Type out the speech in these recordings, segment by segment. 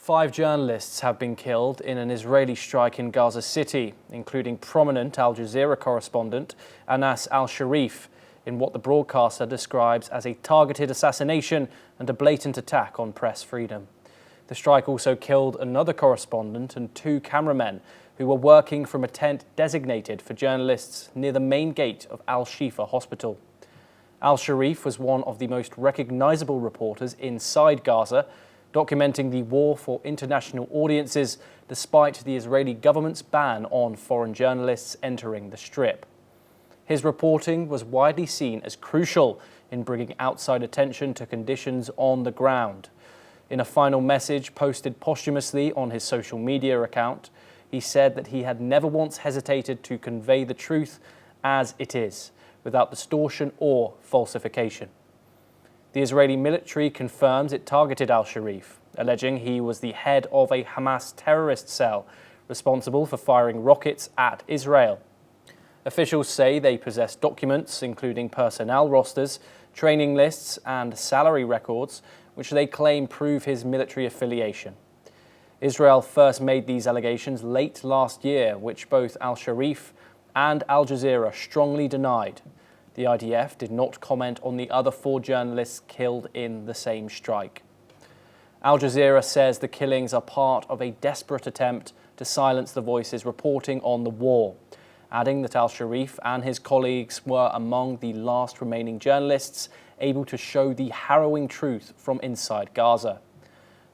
5 journalists have been killed in an Israeli strike in Gaza City, including prominent Al Jazeera correspondent Anas al-Sharif, in what the broadcaster describes as a targeted assassination and a blatant attack on press freedom. The strike also killed another correspondent and 2 cameramen who were working from a tent designated for journalists near the main gate of al-Shifa hospital. Al-Sharif was one of the most recognizable reporters inside Gaza, documenting the war for international audiences despite the Israeli government's ban on foreign journalists entering the Strip. His reporting was widely seen as crucial in bringing outside attention to conditions on the ground. In a final message posted posthumously on his social media account, he said that he had never once hesitated to convey the truth as it is, without distortion or falsification. The Israeli military confirms it targeted al-Sharif, alleging he was the head of a Hamas terrorist cell responsible for firing rockets at Israel. Officials say they possess documents, including personnel rosters, training lists, and salary records, which they claim prove his military affiliation. Israel first made these allegations late last year, which both al-Sharif and Al Jazeera strongly denied. The IDF did not comment on the other 4 journalists killed in the same strike. Al Jazeera says the killings are part of a desperate attempt to silence the voices reporting on the war, adding that al-Sharif and his colleagues were among the last remaining journalists able to show the harrowing truth from inside Gaza.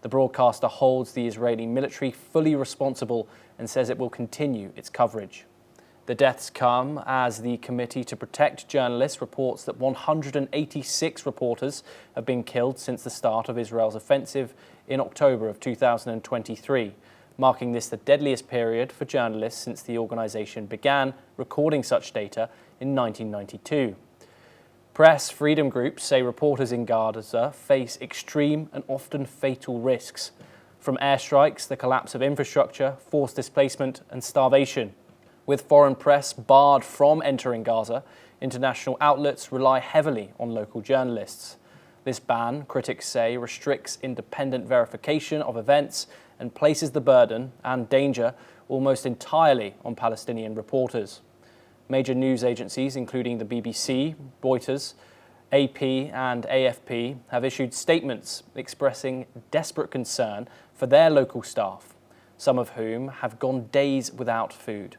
The broadcaster holds the Israeli military fully responsible and says it will continue its coverage. The deaths come as the Committee to Protect Journalists reports that 186 reporters have been killed since the start of Israel's offensive in October of 2023, marking this the deadliest period for journalists since the organization began recording such data in 1992. Press freedom groups say reporters in Gaza face extreme and often fatal risks, from airstrikes, the collapse of infrastructure, forced displacement, and starvation. With foreign press barred from entering Gaza, international outlets rely heavily on local journalists. This ban, critics say, restricts independent verification of events and places the burden and danger almost entirely on Palestinian reporters. Major news agencies, including the BBC, Reuters, AP and AFP, have issued statements expressing desperate concern for their local staff, some of whom have gone days without food.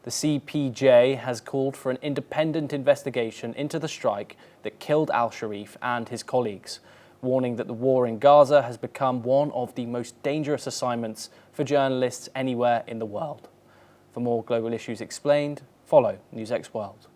The CPJ has called for an independent investigation into the strike that killed al-Sharif and his colleagues, warning that the war in Gaza has become one of the most dangerous assignments for journalists anywhere in the world. For more global issues explained, follow NewsX World.